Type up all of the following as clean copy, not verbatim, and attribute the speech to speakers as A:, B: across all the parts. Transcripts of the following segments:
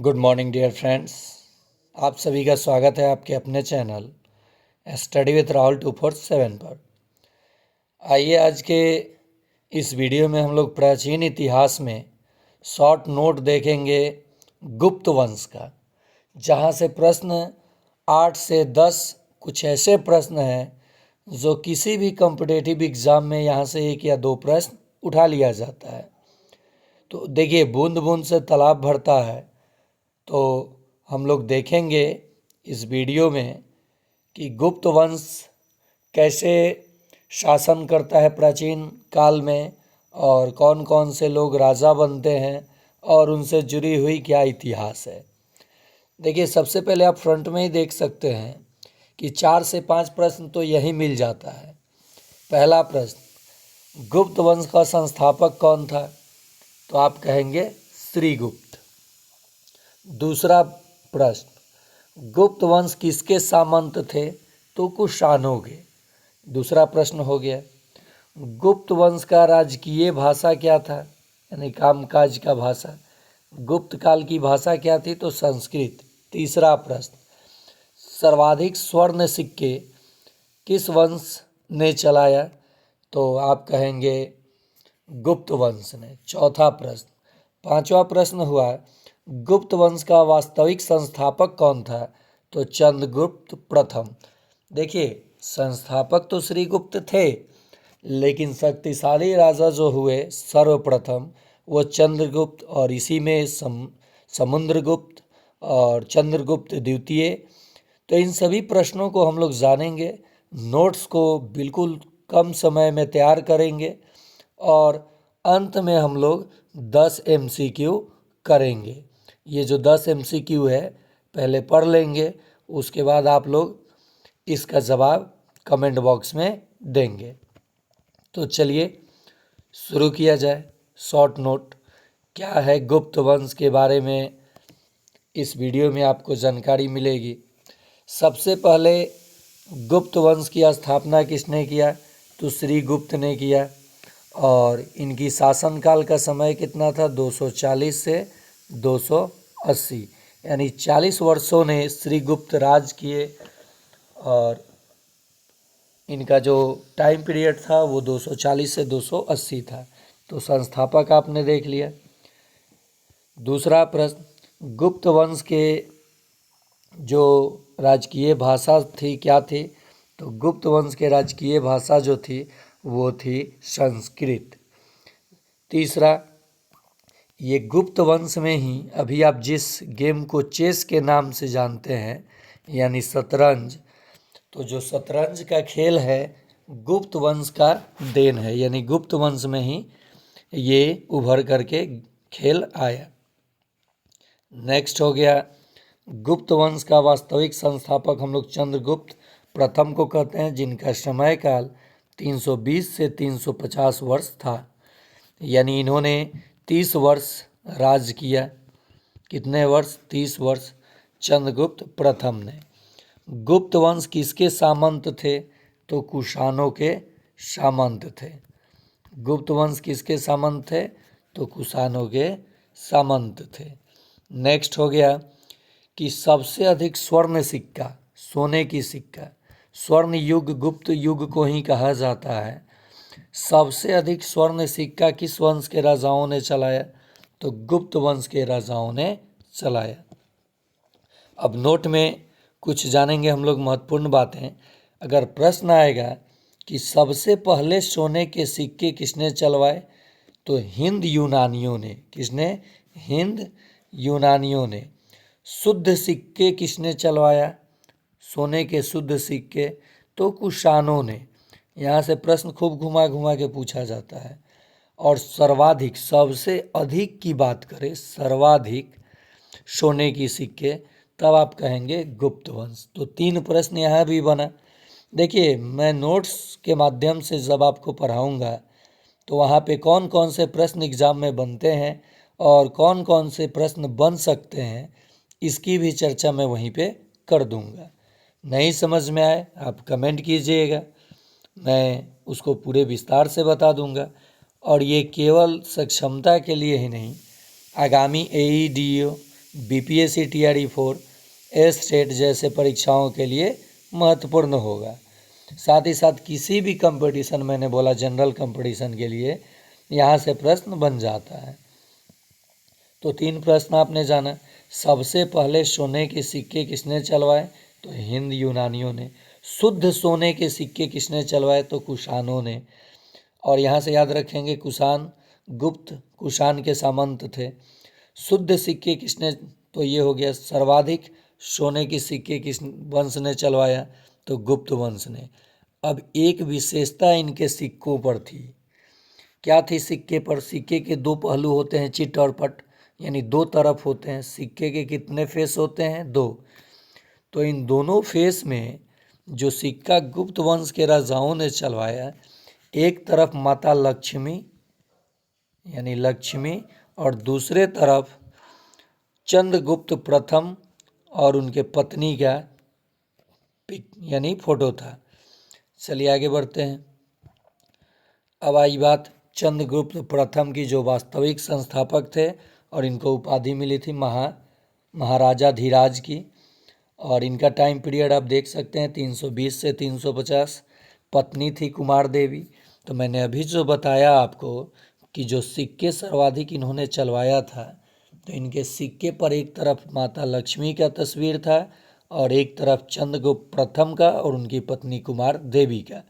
A: Good morning dear friends. आप सभी का स्वागत है आपके अपने चैनल स्टडी विथ राहुल 247 पर। आइए आज के इस वीडियो में हम लोग प्राचीन इतिहास में शॉर्ट नोट देखेंगे गुप्त वंश का, जहां से प्रश्न 8 से 10 कुछ ऐसे प्रश्न हैं जो किसी भी कॉम्पिटिटिव एग्ज़ाम में यहां से एक या दो प्रश्न उठा लिया जाता है। तो देखिए, बूंद बूंद से तालाब भरता है। तो हम लोग देखेंगे इस वीडियो में कि गुप्त वंश कैसे शासन करता है प्राचीन काल में, और कौन कौन से लोग राजा बनते हैं, और उनसे जुड़ी हुई क्या इतिहास है। देखिए, सबसे पहले आप फ्रंट में ही देख सकते हैं कि 4 से 5 प्रश्न तो यही मिल जाता है। पहला प्रश्न, गुप्त वंश का संस्थापक कौन था? तो आप कहेंगे श्रीगुप्त। दूसरा प्रश्न, गुप्त वंश किसके सामंत थे? तो कुषाणों के। दूसरा प्रश्न हो गया। गुप्त वंश का राजकीय भाषा क्या था, यानी कामकाज का भाषा? गुप्त काल की भाषा क्या थी? तो संस्कृत। तीसरा प्रश्न, सर्वाधिक स्वर्ण सिक्के किस वंश ने चलाया? तो आप कहेंगे गुप्त वंश ने। चौथा प्रश्न, पांचवा प्रश्न हुआ, गुप्त वंश का वास्तविक संस्थापक कौन था? तो चंद्रगुप्त प्रथम। देखिए, संस्थापक तो श्रीगुप्त थे, लेकिन शक्तिशाली राजा जो हुए सर्वप्रथम वो चंद्रगुप्त, और इसी में समुद्रगुप्त और चंद्रगुप्त द्वितीय। तो इन सभी प्रश्नों को हम लोग जानेंगे, नोट्स को बिल्कुल कम समय में तैयार करेंगे, और अंत में हम लोग 10 MCQ करेंगे। ये जो 10 MCQ है पहले पढ़ लेंगे, उसके बाद आप लोग इसका जवाब कमेंट बॉक्स में देंगे। तो चलिए शुरू किया जाए। शॉर्ट नोट क्या है गुप्त वंश के बारे में इस वीडियो में आपको जानकारी मिलेगी। सबसे पहले गुप्त वंश की स्थापना किसने किया? तो श्रीगुप्त ने किया, और इनकी शासनकाल का समय कितना था? 240 से 280, यानी 40 वर्षों ने श्रीगुप्त राज किए, और इनका जो टाइम पीरियड था वो 240 से 280 था। तो संस्थापक आपने देख लिया। दूसरा प्रश्न, गुप्त वंश के जो राजकीय भाषा थी क्या थी? तो गुप्त वंश के राजकीय भाषा जो थी वो थी संस्कृत। तीसरा, ये गुप्त वंश में ही अभी आप जिस गेम को चेस के नाम से जानते हैं, यानी शतरंज, तो जो शतरंज का खेल है गुप्त वंश का देन है, यानी गुप्त वंश में ही ये उभर करके खेल आया। नेक्स्ट हो गया, गुप्त वंश का वास्तविक संस्थापक हम लोग चंद्रगुप्त प्रथम को कहते हैं, जिनका समय काल 320 से 350 वर्ष था, यानी इन्होंने 30 वर्ष राज किया। कितने वर्ष? 30 वर्ष चंद्रगुप्त प्रथम ने। गुप्त वंश किसके सामंत थे? तो कुषाणों के सामंत थे। गुप्त वंश किसके सामंत थे? तो कुषाणों के सामंत थे। नेक्स्ट हो गया कि सबसे अधिक स्वर्ण सिक्का, सोने की सिक्का, स्वर्ण युग गुप्त युग को ही कहा जाता है। सबसे अधिक स्वर्ण सिक्का किस वंश के राजाओं ने चलाया? तो गुप्त वंश के राजाओं ने चलाया। अब नोट में कुछ जानेंगे हम लोग महत्वपूर्ण बातें। अगर प्रश्न आएगा कि सबसे पहले सोने के सिक्के किसने चलवाए? तो हिंद यूनानियों ने। किसने? हिंद यूनानियों ने। शुद्ध सिक्के किसने चलवाया? सोने के शुद्ध सिक्के तो कुषाणों ने। यहाँ से प्रश्न खूब घुमा घुमा के पूछा जाता है। और सर्वाधिक, सबसे अधिक की बात करें, सर्वाधिक सोने की सिक्के, तब आप कहेंगे गुप्त वंश। तो 3 प्रश्न यहाँ भी बना। देखिए, मैं नोट्स के माध्यम से जब आपको पढ़ाऊँगा तो वहाँ पे कौन कौन से प्रश्न एग्ज़ाम में बनते हैं और कौन कौन से प्रश्न बन सकते हैं, इसकी भी चर्चा मैं वहीं पे कर दूँगा। नहीं समझ में आए आप कमेंट कीजिएगा, मैं उसको पूरे विस्तार से बता दूँगा। और ये केवल सक्षमता के लिए ही नहीं, आगामी AEDO बीपीएससी टीआरई 4 एस्टेट जैसे परीक्षाओं के लिए महत्वपूर्ण होगा। साथ ही साथ किसी भी कंपटीशन, मैंने बोला जनरल कंपटीशन के लिए यहाँ से प्रश्न बन जाता है। तो 3 प्रश्न आपने जाना। सबसे पहले सोने के सिक्के किसने चलवाए? तो हिंद यूनानियों ने। शुद्ध सोने के सिक्के किसने चलवाए? तो कुषाणों ने। और यहाँ से याद रखेंगे कुषाण गुप्त कुषाण के सामंत थे। शुद्ध सिक्के किसने? तो ये हो गया। सर्वाधिक सोने के सिक्के किस वंश ने चलवाया? तो गुप्त वंश ने। अब एक विशेषता इनके सिक्कों पर थी। क्या थी सिक्के पर? सिक्के के 2 पहलू होते हैं, चिट और पट, यानी 2 तरफ होते हैं। सिक्के के कितने फेस होते हैं? 2। तो इन दोनों फेस में जो सिक्का गुप्त वंश के राजाओं ने चलवाया, एक तरफ माता लक्ष्मी यानी लक्ष्मी और दूसरे तरफ चंद्रगुप्त प्रथम और उनके पत्नी का पिक यानी फोटो था। चलिए आगे बढ़ते हैं। अब आई बात चंद्रगुप्त प्रथम की, जो वास्तविक संस्थापक थे और इनको उपाधि मिली थी महाराजा धीराज की। और इनका टाइम पीरियड आप देख सकते हैं 320 से 350। पत्नी थी कुमार देवी। तो मैंने अभी जो बताया आपको कि जो सिक्के सर्वाधिक इन्होंने चलवाया था, तो इनके सिक्के पर एक तरफ माता लक्ष्मी का तस्वीर था और एक तरफ चंद्रगुप्त प्रथम का और उनकी पत्नी कुमार देवी का।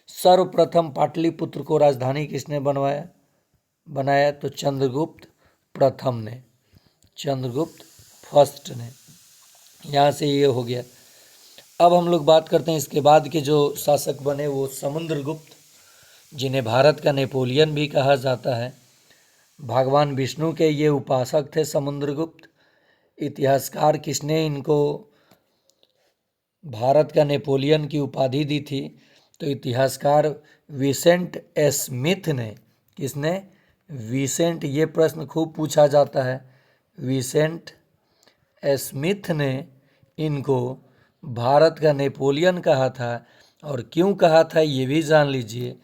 A: सर्वप्रथम पाटलिपुत्र को राजधानी किसने बनाया? तो चंद्रगुप्त प्रथम ने, चंद्रगुप्त फर्स्ट ने। यहाँ से ये हो गया। अब हम लोग बात करते हैं इसके बाद के जो शासक बने, वो समुद्रगुप्त, जिन्हें भारत का नेपोलियन भी कहा जाता है। भगवान विष्णु के ये उपासक थे समुद्रगुप्त। इतिहासकार किसने इनको भारत का नेपोलियन की उपाधि दी थी? तो इतिहासकार विसेंट स्मिथ ने। किसने? विसेंट, ये प्रश्न खूब पूछा जाता है। विसेंट स्मिथ ने इनको भारत का नेपोलियन कहा था। और क्यों कहा था ये भी जान लीजिए।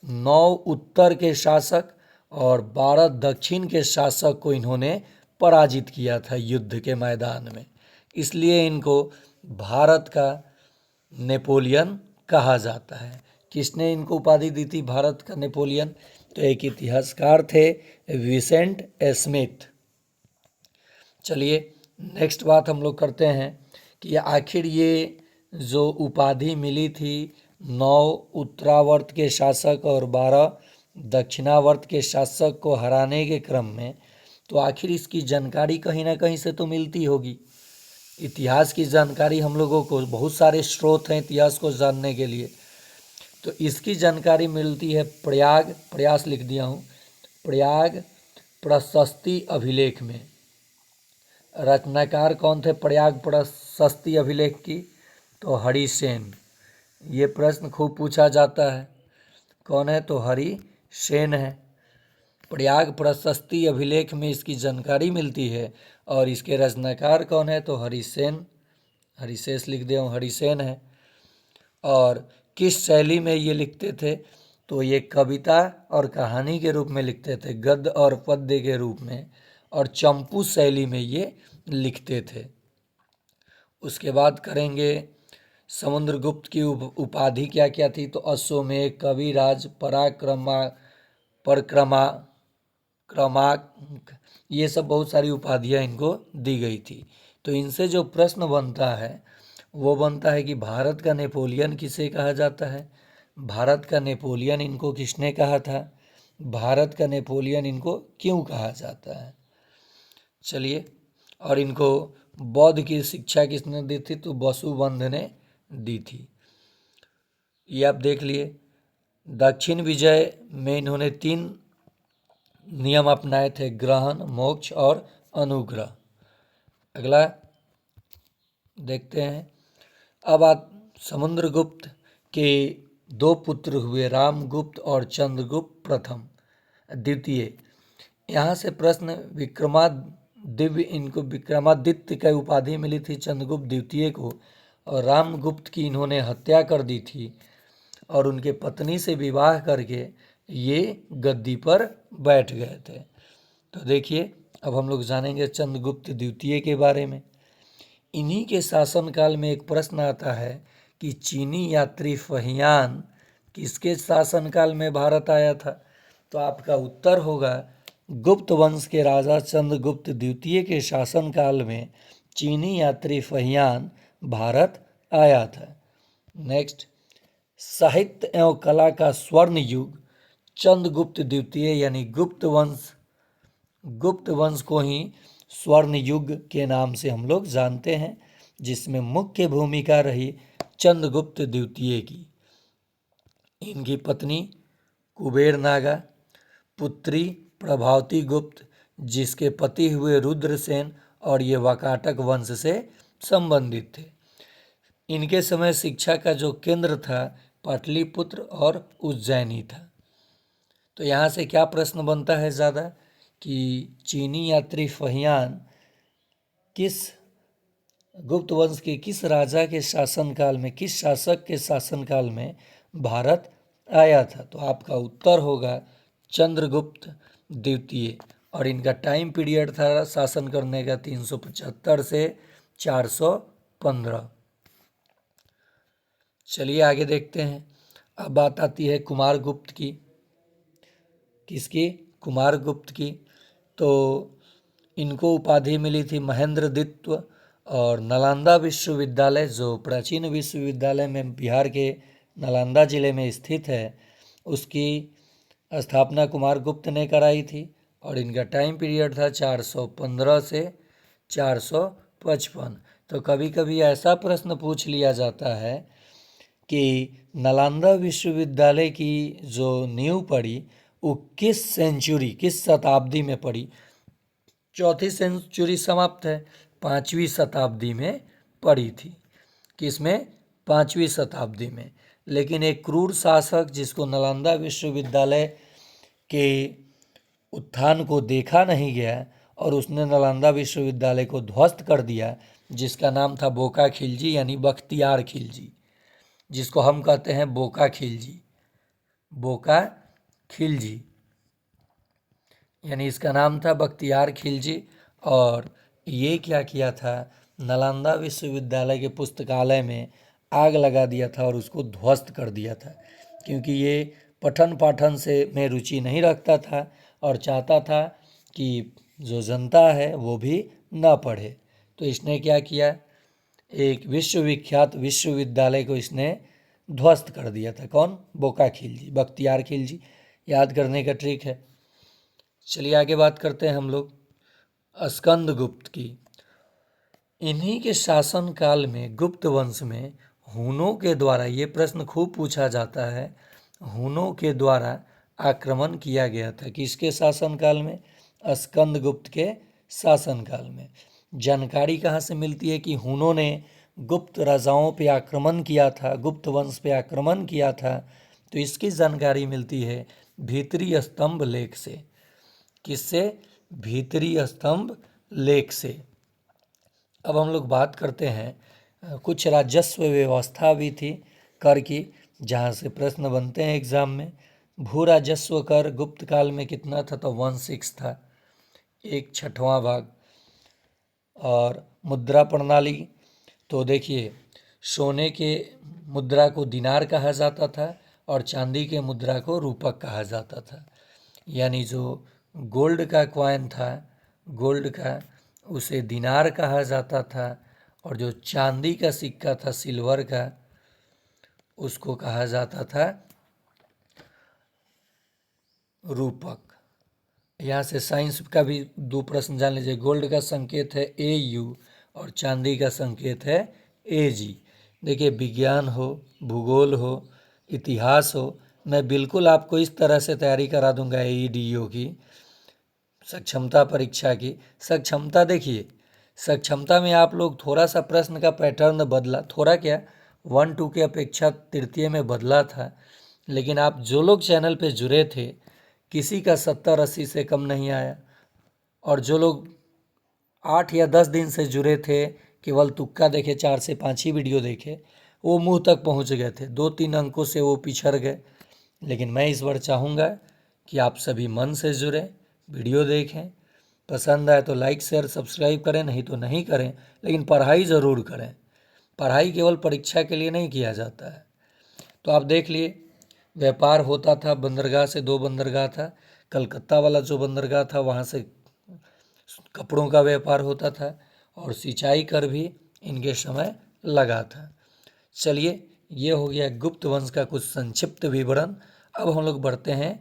A: 9 उत्तर के शासक और 12 दक्षिण के शासक को इन्होंने पराजित किया था युद्ध के मैदान में, इसलिए इनको भारत का नेपोलियन कहा जाता है। किसने इनको उपाधि दी थी भारत का नेपोलियन? तो एक इतिहासकार थे विसेंट स्मिथ। चलिए नेक्स्ट बात हम लोग करते हैं कि आखिर ये जो उपाधि मिली थी 9 उत्तरावर्त के शासक और 12 दक्षिणावर्त के शासक को हराने के क्रम में, तो आखिर इसकी जानकारी कहीं ना कहीं से तो मिलती होगी। इतिहास की जानकारी हम लोगों को बहुत सारे स्रोत हैं इतिहास को जानने के लिए। तो इसकी जानकारी मिलती है प्रयास लिख दिया हूँ, प्रयाग प्रशस्ति अभिलेख में। रचनाकार कौन थे प्रयाग प्रशस्ति अभिलेख की? तो हरिसेन। ये प्रश्न खूब पूछा जाता है, कौन है? तो हरिसेन है। प्रयाग प्रशस्ति अभिलेख में इसकी जानकारी मिलती है और इसके रचनाकार कौन है? तो हरिसेन, हरिशेष लिख दिया हूँ, हरिसेन है। और किस शैली में ये लिखते थे? तो ये कविता और कहानी के रूप में लिखते थे, गद्य और पद्य के रूप में, और चंपू शैली में ये लिखते थे। उसके बाद करेंगे समुद्रगुप्त की उपाधि क्या क्या थी? तो अश्वमेध, कविराज, क्रमाक, ये सब बहुत सारी उपाधियाँ इनको दी गई थी। तो इनसे जो प्रश्न बनता है वो बनता है कि भारत का नेपोलियन किसे कहा जाता है? भारत का नेपोलियन इनको किसने कहा था? भारत का नेपोलियन इनको क्यों कहा जाता है? चलिए, और इनको बौद्ध की शिक्षा किसने दी थी? तो वसुबंध ने दी थी। ये आप देख लिए। दक्षिण विजय में इन्होंने 3 नियम अपनाए थे, ग्रहण, मोक्ष और अनुग्रह। अगला देखते हैं। अब समुद्रगुप्त के 2 पुत्र हुए, रामगुप्त और चंद्रगुप्त प्रथम द्वितीय। यहाँ से प्रश्न इनको विक्रमादित्य की उपाधि मिली थी चंद्रगुप्त द्वितीय को, और रामगुप्त की इन्होंने हत्या कर दी थी और उनके पत्नी से विवाह करके ये गद्दी पर बैठ गए थे। तो देखिए अब हम लोग जानेंगे चंद्रगुप्त द्वितीय के बारे में। इन्हीं के शासनकाल में एक प्रश्न आता है कि चीनी यात्री फहियान किसके शासनकाल में भारत आया था? तो आपका उत्तर होगा गुप्त वंश के राजा चंद्रगुप्त द्वितीय के शासनकाल में चीनी यात्री फहियान भारत आया था। नेक्स्ट, साहित्य एवं कला का स्वर्ण युग चंद्रगुप्त द्वितीय यानी गुप्त वंश को ही स्वर्ण युग के नाम से हम लोग जानते हैं, जिसमें मुख्य भूमिका रही चंद्रगुप्त द्वितीय की। इनकी पत्नी कुबेर नागा, पुत्री प्रभावती गुप्त जिसके पति हुए रुद्रसेन, और ये वाकाटक वंश से संबंधित थे। इनके समय शिक्षा का जो केंद्र था पाटलिपुत्र और उज्जैनी था। तो यहाँ से क्या प्रश्न बनता है ज़्यादा कि चीनी यात्री फहियान किस गुप्त वंश के किस राजा के शासनकाल में, किस शासक के शासनकाल में भारत आया था? तो आपका उत्तर होगा चंद्रगुप्त द्वितीय, और इनका टाइम पीरियड था शासन करने का 375 से 415। चलिए आगे देखते हैं। अब बात आती है कुमारगुप्त की। किसकी? कुमारगुप्त की। तो इनको उपाधि मिली थी महेंद्रदित्व, और नालंदा विश्वविद्यालय जो प्राचीन विश्वविद्यालय में बिहार के नालंदा जिले में स्थित है, उसकी स्थापना कुमारगुप्त ने कराई थी, और इनका टाइम पीरियड था 415 से 455। तो कभी कभी ऐसा प्रश्न पूछ लिया जाता है कि नालंदा विश्वविद्यालय की जो नींव पड़ी वो किस शताब्दी में पड़ी? चौथी सेंचुरी समाप्त है, 5वीं शताब्दी में पड़ी थी। किसमें? 5वीं शताब्दी में। लेकिन एक क्रूर शासक जिसको नालंदा विश्वविद्यालय के उत्थान को देखा नहीं गया और उसने नालंदा विश्वविद्यालय को ध्वस्त कर दिया, जिसका नाम था बोका खिलजी यानी बख्तियार खिलजी, जिसको हम कहते हैं बोका खिलजी। बोका खिलजी यानी इसका नाम था बख्तियार खिलजी। और ये क्या किया था? नालंदा विश्वविद्यालय के पुस्तकालय में आग लगा दिया था और उसको ध्वस्त कर दिया था, क्योंकि ये पठन पाठन से में रुचि नहीं रखता था और चाहता था कि जो जनता है वो भी ना पढ़े। तो इसने क्या किया? एक विश्वविख्यात विश्वविद्यालय को इसने ध्वस्त कर दिया था। कौन? बोका खिलजी, बख्तियार खिलजी। याद करने का ट्रिक है। चलिए आगे बात करते हैं हम लोग स्कंदगुप्त की। इन्हीं के शासन काल में गुप्त वंश में हुनों के द्वारा, ये प्रश्न खूब पूछा जाता है, हुनों के द्वारा आक्रमण किया गया था। किसके शासनकाल में? स्कंदगुप्त के शासनकाल में। जानकारी कहाँ से मिलती है कि हुनों ने गुप्त राजाओं पे आक्रमण किया था, गुप्त वंश पे आक्रमण किया था? तो इसकी जानकारी मिलती है भीतरी स्तंभ लेख से। किससे? भीतरी स्तंभ लेख से। अब हम लोग बात करते हैं कुछ राजस्व व्यवस्था भी थी कर की, जहाँ से प्रश्न बनते हैं एग्जाम में। भू राजस्व कर गुप्त काल में कितना था? तो 1/6 था, 1/6वां भाग। और मुद्रा प्रणाली, तो देखिए सोने के मुद्रा को दिनार कहा जाता था और चांदी के मुद्रा को रूपक कहा जाता था। यानी जो गोल्ड का कॉइन था, गोल्ड का, उसे दिनार कहा जाता था, और जो चांदी का सिक्का था सिल्वर का, उसको कहा जाता था रूपक। यहाँ से साइंस का भी 2 प्रश्न जान लीजिए। गोल्ड का संकेत है AU और चांदी का संकेत है AG। देखिए विज्ञान हो, भूगोल हो, इतिहास हो, मैं बिल्कुल आपको इस तरह से तैयारी करा दूंगा AEDO की सक्षमता परीक्षा की। सक्षमता देखिए, सक्षमता में आप लोग थोड़ा सा प्रश्न का पैटर्न बदला, थोड़ा क्या 1-2 के अपेक्षा तृतीय में बदला था। लेकिन आप जो लोग चैनल पे जुड़े थे, किसी का 70-80 से कम नहीं आया, और जो लोग 8 या 10 दिन से जुड़े थे, केवल तुक्का देखे, 4 से 5 ही वीडियो देखे, वो मुंह तक पहुंच गए थे। 2-3 अंकों से वो पिछड़ गए। लेकिन मैं इस बार चाहूँगा कि आप सभी मन से जुड़ें, वीडियो देखें, पसंद आए तो लाइक शेयर सब्सक्राइब करें, नहीं तो नहीं करें, लेकिन पढ़ाई ज़रूर करें। पढ़ाई केवल परीक्षा के लिए नहीं किया जाता है। तो आप देख लिए, व्यापार होता था, बंदरगाह से 2 बंदरगाह था। कलकत्ता वाला जो बंदरगाह था वहाँ से कपड़ों का व्यापार होता था और सिंचाई कर भी इनके समय लगा था। चलिए, ये हो गया गुप्त वंश का कुछ संक्षिप्त विवरण। अब हम लोग बढ़ते हैं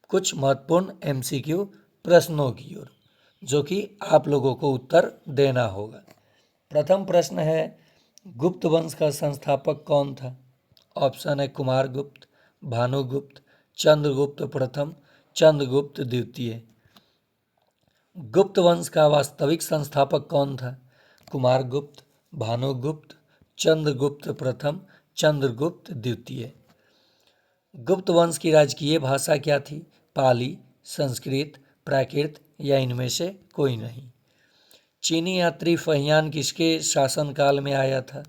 A: कुछ महत्वपूर्ण MCQ प्रश्नों की ओर, जो कि आप लोगों को उत्तर देना होगा। प्रथम प्रश्न है, गुप्त वंश का संस्थापक कौन था? ऑप्शन है कुमारगुप्त, भानुगुप्त, चंद्रगुप्त प्रथम, चंद्रगुप्त द्वितीय। गुप्त वंश का वास्तविक संस्थापक कौन था? कुमारगुप्त, भानुगुप्त, चंद्रगुप्त प्रथम, चंद्रगुप्त द्वितीय। गुप्त वंश की राजकीय भाषा क्या थी? पाली, संस्कृत, प्राकृत या इनमें से कोई नहीं। चीनी यात्री फहियान किसके शासनकाल में आया था?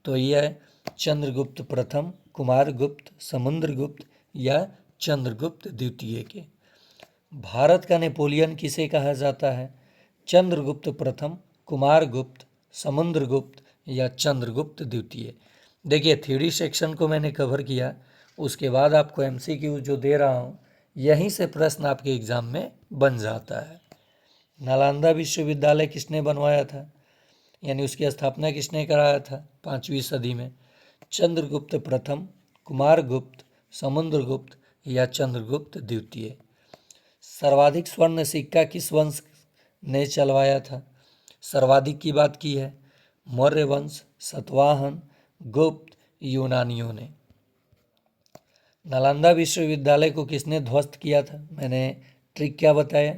A: तो यह चंद्रगुप्त प्रथम, कुमारगुप्त, समुद्रगुप्त या चंद्रगुप्त द्वितीय के। भारत का नेपोलियन किसे कहा जाता है? चंद्रगुप्त प्रथम, कुमारगुप्त, समुद्रगुप्त या चंद्रगुप्त द्वितीय। देखिए, थ्योरी सेक्शन को मैंने कवर किया, उसके बाद आपको MCQ जो दे रहा हूँ, यहीं से प्रश्न आपके एग्जाम में बन जाता है। नालंदा विश्वविद्यालय किसने बनवाया था, यानी उसकी स्थापना किसने कराया था 5वीं सदी में? चंद्रगुप्त प्रथम, कुमारगुप्त, समुद्रगुप्त या चंद्रगुप्त द्वितीय। सर्वाधिक स्वर्ण सिक्का किस वंश ने चलवाया था? सर्वाधिक की बात की है मौर्य वंश, सतवाहन, गुप्त, यूनानियों ने। नालंदा विश्वविद्यालय को किसने ध्वस्त किया था? मैंने ट्रिक क्या बताया?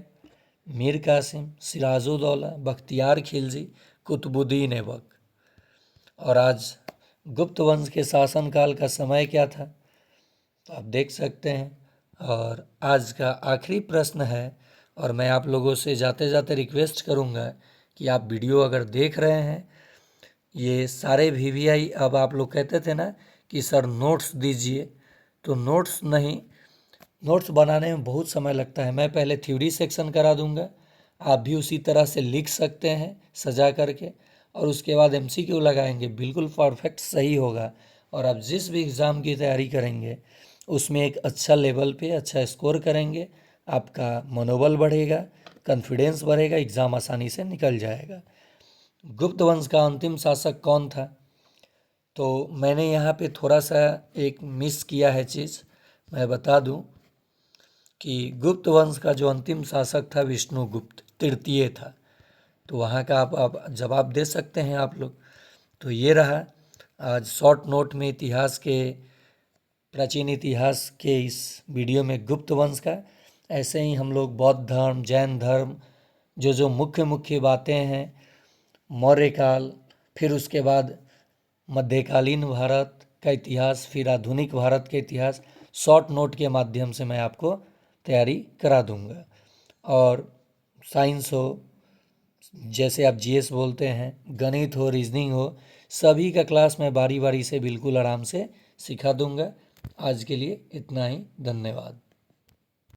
A: मीर कासिम, सिराजुद्दौला, बख्तियार खिलजी, कुतुबुद्दीन ऐबक। और आज गुप्त वंश के शासनकाल का समय क्या था? तो आप देख सकते हैं। और आज का आखिरी प्रश्न है, और मैं आप लोगों से जाते जाते रिक्वेस्ट करूंगा कि आप वीडियो अगर देख रहे हैं, ये सारे VVI, अब आप लोग कहते थे ना कि सर नोट्स दीजिए, तो नोट्स नहीं, नोट्स बनाने में बहुत समय लगता है। मैं पहले थ्योरी सेक्शन करा दूंगा, आप भी उसी तरह से लिख सकते हैं सजा करके, और उसके बाद MCQ लगाएंगे, बिल्कुल परफेक्ट सही होगा। और आप जिस भी एग्ज़ाम की तैयारी करेंगे उसमें एक अच्छा लेवल पे अच्छा स्कोर करेंगे, आपका मनोबल बढ़ेगा, कॉन्फिडेंस बढ़ेगा, एग्ज़ाम आसानी से निकल जाएगा। गुप्त वंश का अंतिम शासक कौन था? तो मैंने यहाँ पे थोड़ा सा एक मिस किया है चीज़, मैं बता दूं कि गुप्त वंश का जो अंतिम शासक था विष्णुगुप्त तृतीय था। तो वहाँ का आप जवाब दे सकते हैं आप लोग। तो ये रहा आज शॉर्ट नोट में इतिहास के, प्राचीन इतिहास के इस वीडियो में गुप्त वंश का। ऐसे ही हम लोग बौद्ध धर्म, जैन धर्म, जो मुख्य मुख्य बातें हैं, मौर्य काल, फिर उसके बाद मध्यकालीन भारत का इतिहास, फिर आधुनिक भारत के इतिहास, शॉर्ट नोट के माध्यम से मैं आपको तैयारी करा दूंगा। और साइंस हो, जैसे आप GS बोलते हैं, गणित हो, रीजनिंग हो, सभी का क्लास मैं बारी बारी से बिल्कुल आराम से सिखा दूंगा। आज के लिए इतना ही, धन्यवाद।